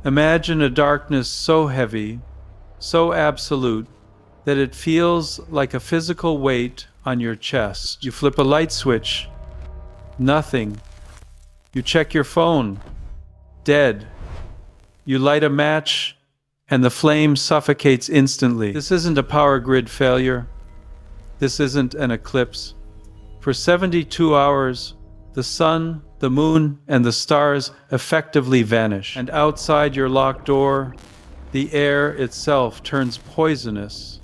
Imagine a darkness so heavy, so absolute, that it feels like a physical weight on your chest. You flip a light switch, nothing. You check your phone, dead. You light a match, and the flame suffocates instantly. This isn't a power grid failure. This isn't an eclipse. For 72 hours, the sun, the moon, and the stars effectively vanish. And outside your locked door, the air itself turns poisonous,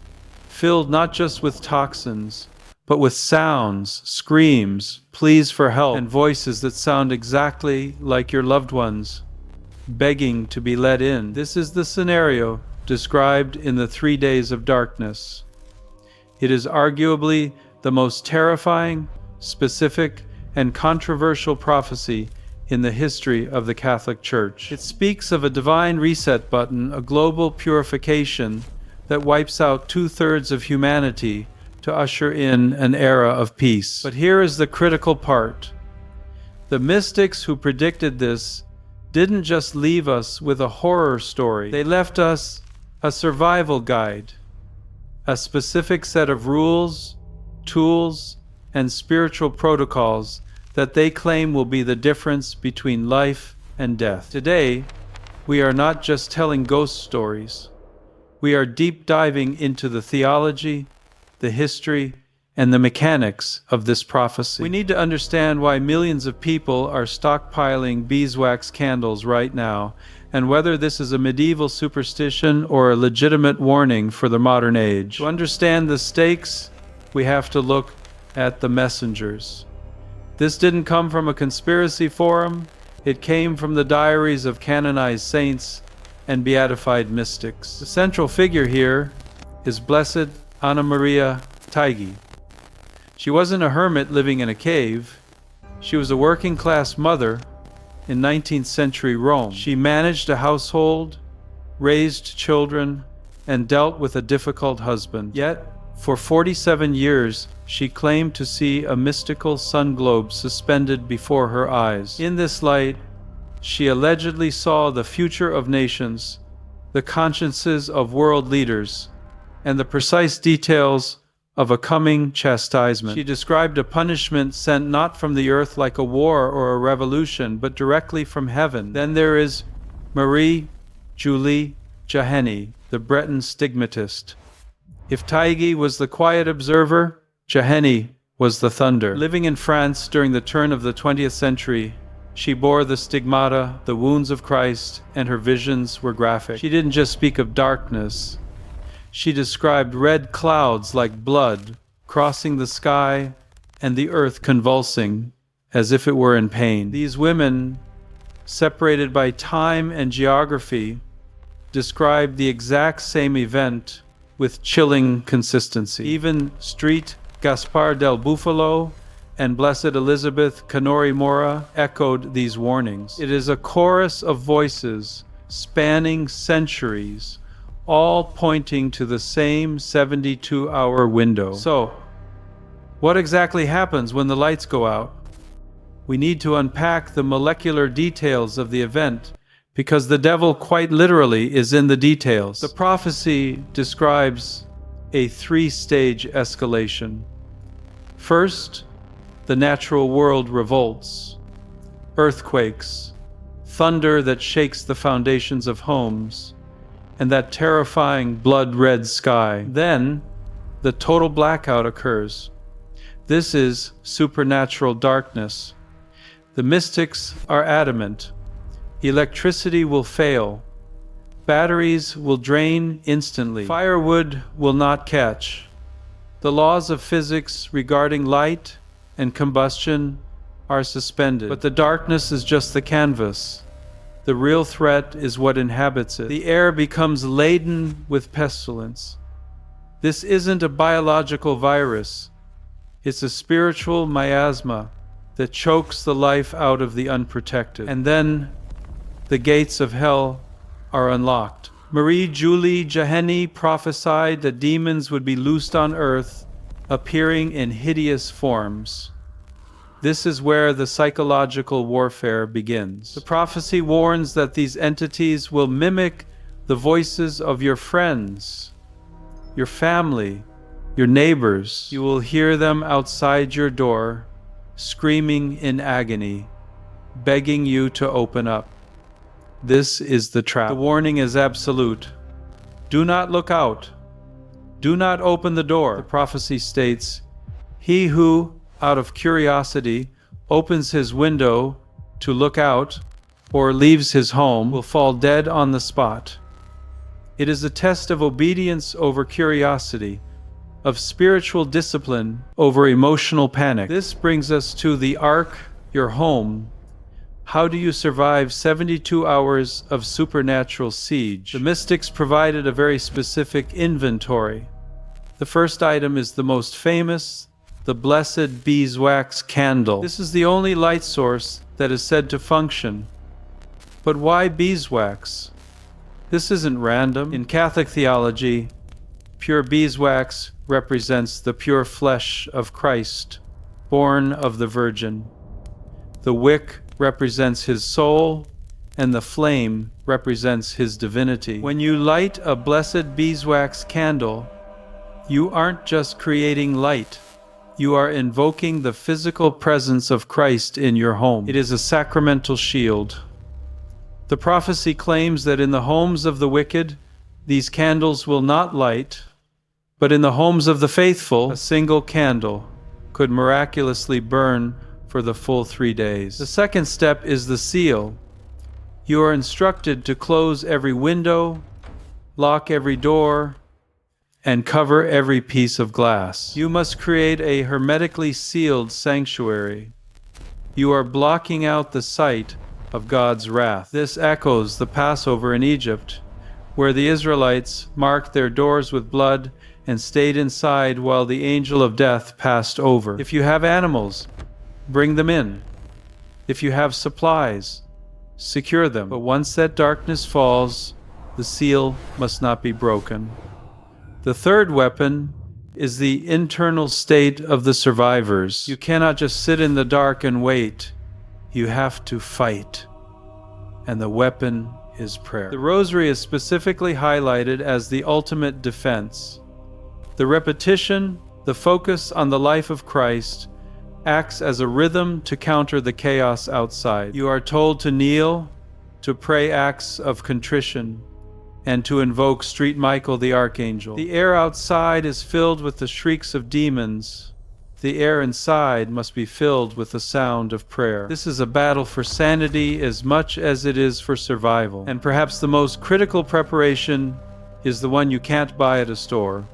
filled not just with toxins, but with sounds, screams, pleas for help, and voices that sound exactly like your loved ones, begging to be let in. This is the scenario described in the 3 Days of Darkness. It is arguably the most terrifying, specific, and controversial prophecy in the history of the Catholic Church. It speaks of a divine reset button, a global purification that wipes out 2/3 of humanity to usher in an era of peace. But here is the critical part. The mystics who predicted this didn't just leave us with a horror story. They left us a survival guide, a specific set of rules, tools, and spiritual protocols that they claim will be the difference between life and death. Today, we are not just telling ghost stories. We are deep diving into the theology, the history, and the mechanics of this prophecy. We need to understand why millions of people are stockpiling beeswax candles right now, and whether this is a medieval superstition or a legitimate warning for the modern age. To understand the stakes, we have to look at the messengers. This didn't come from a conspiracy forum. It came from the diaries of canonized saints and beatified mystics. The central figure here is Blessed Anna Maria Taigi. She wasn't a hermit living in a cave. She was a working-class mother in 19th century Rome. She managed a household, raised children, and dealt with a difficult husband. Yet, for 47 years, she claimed to see a mystical sun globe suspended before her eyes. In this light, she allegedly saw the future of nations, the consciences of world leaders, and the precise details of a coming chastisement. She described a punishment sent not from the earth like a war or a revolution, but directly from heaven. Then there is Marie Julie Jaheni, the Breton stigmatist. If Taigi was the quiet observer, Jaheni was the thunder. Living in France during the turn of the 20th century, she bore the stigmata, the wounds of Christ, and her visions were graphic. She didn't just speak of darkness. She described red clouds like blood crossing the sky and the earth convulsing as if it were in pain. These women, separated by time and geography, described the exact same event with chilling consistency. Even Street Gaspar del Bufalo and Blessed Elizabeth Canori Mora echoed these warnings. It is a chorus of voices spanning centuries, all pointing to the same 72-hour window. So, what exactly happens when the lights go out? We need to unpack the molecular details of the event, because the devil quite literally is in the details. The prophecy describes a 3-stage escalation. First, the natural world revolts. Earthquakes, thunder that shakes the foundations of homes, and that terrifying blood-red sky. Then, the total blackout occurs. This is supernatural darkness. The mystics are adamant. Electricity will fail. Batteries will drain instantly. Firewood will not catch. The laws of physics regarding light and combustion are suspended. But the darkness is just the canvas. The real threat is what inhabits it. The air becomes laden with pestilence. This isn't a biological virus. It's a spiritual miasma that chokes the life out of the unprotected. And then the gates of hell are unlocked. Marie Julie Jaheni prophesied that demons would be loosed on earth, appearing in hideous forms. This is where the psychological warfare begins. The prophecy warns that these entities will mimic the voices of your friends, your family, your neighbors. You will hear them outside your door, screaming in agony, begging you to open up. This is the trap. The warning is absolute. Do not look out. Do not open the door. The prophecy states, "He who, out of curiosity, opens his window to look out or leaves his home will fall dead on the spot." It is a test of obedience over curiosity, of spiritual discipline over emotional panic. This brings us to the Ark, your home. How do you survive 72 hours of supernatural siege? The mystics provided a very specific inventory. The first item is the most famous, the blessed beeswax candle. This is the only light source that is said to function. But why beeswax? This isn't random. In Catholic theology, pure beeswax represents the pure flesh of Christ, born of the Virgin. The wick represents his soul, and the flame represents his divinity. When you light a blessed beeswax candle, you aren't just creating light. You are invoking the physical presence of Christ in your home. It is a sacramental shield. The prophecy claims that in the homes of the wicked, these candles will not light, but in the homes of the faithful, a single candle could miraculously burn for the full 3 days. The second step is the seal. You are instructed to close every window, lock every door, and cover every piece of glass. You must create a hermetically sealed sanctuary. You are blocking out the sight of God's wrath. This echoes the Passover in Egypt, where the Israelites marked their doors with blood and stayed inside while the angel of death passed over. If you have animals, bring them in. If you have supplies, secure them. But once that darkness falls, the seal must not be broken. The third weapon is the internal state of the survivors. You cannot just sit in the dark and wait. You have to fight. And the weapon is prayer. The rosary is specifically highlighted as the ultimate defense. The repetition, the focus on the life of Christ, acts as a rhythm to counter the chaos outside. You are told to kneel, to pray acts of contrition, and to invoke St. Michael the Archangel. The air outside is filled with the shrieks of demons. The air inside must be filled with the sound of prayer. This is a battle for sanity as much as it is for survival. And perhaps the most critical preparation is the one you can't buy at a store: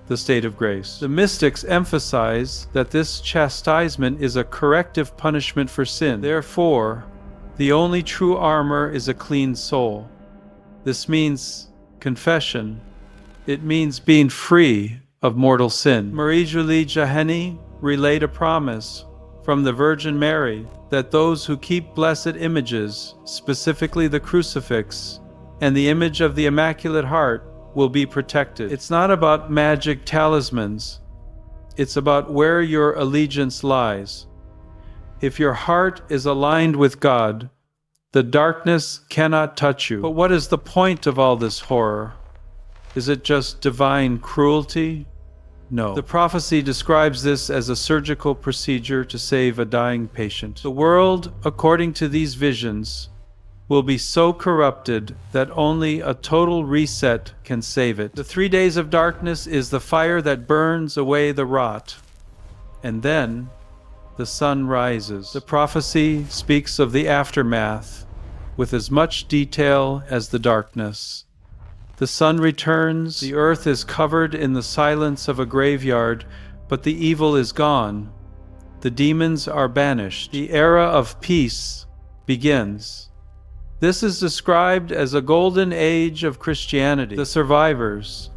the state of grace. The mystics emphasize that this chastisement is a corrective punishment for sin. Therefore, the only true armor is a clean soul. This means confession. It means being free of mortal sin. Marie-Julie Jaheni relayed a promise from the Virgin Mary that those who keep blessed images, specifically the crucifix and the image of the Immaculate Heart, will be protected. It's not about magic talismans. It's about where your allegiance lies. If your heart is aligned with God, the darkness cannot touch you. But what is the point of all this horror? Is it just divine cruelty? No. The prophecy describes this as a surgical procedure to save a dying patient. The world, according to these visions, will be so corrupted that only a total reset can save it. The 3 days of darkness is the fire that burns away the rot. And then the sun rises. The prophecy speaks of the aftermath with as much detail as the darkness. The sun returns, the earth is covered in the silence of a graveyard, but the evil is gone. The demons are banished. The era of peace begins. This is described as a golden age of Christianity. The survivors,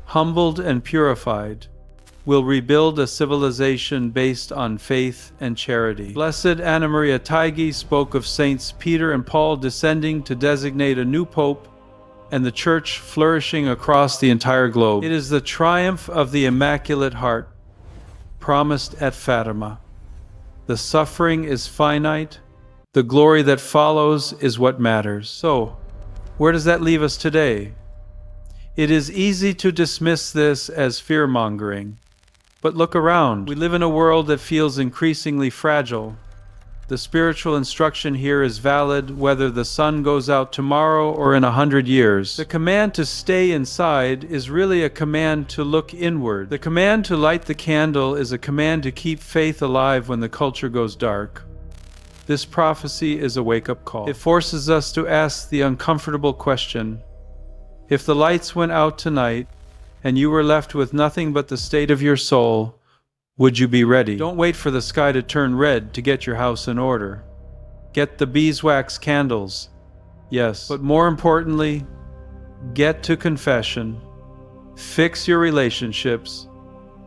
humbled and purified, will rebuild a civilization based on faith and charity. Blessed Anna Maria Taigi spoke of Saints Peter and Paul descending to designate a new pope and the Church flourishing across the entire globe. It is the triumph of the Immaculate Heart, promised at Fatima. The suffering is finite. The glory that follows is what matters. So, where does that leave us today? It is easy to dismiss this as fear-mongering. But look around. We live in a world that feels increasingly fragile. The spiritual instruction here is valid whether the sun goes out tomorrow or in 100 years. The command to stay inside is really a command to look inward. The command to light the candle is a command to keep faith alive when the culture goes dark. This prophecy is a wake-up call. It forces us to ask the uncomfortable question: if the lights went out tonight and you were left with nothing but the state of your soul, would you be ready? Don't wait for the sky to turn red to get your house in order. Get the beeswax candles, yes, but more importantly, get to confession. Fix your relationships.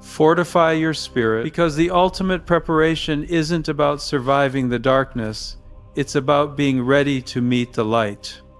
Fortify your spirit, because the ultimate preparation isn't about surviving the darkness, it's about being ready to meet the light.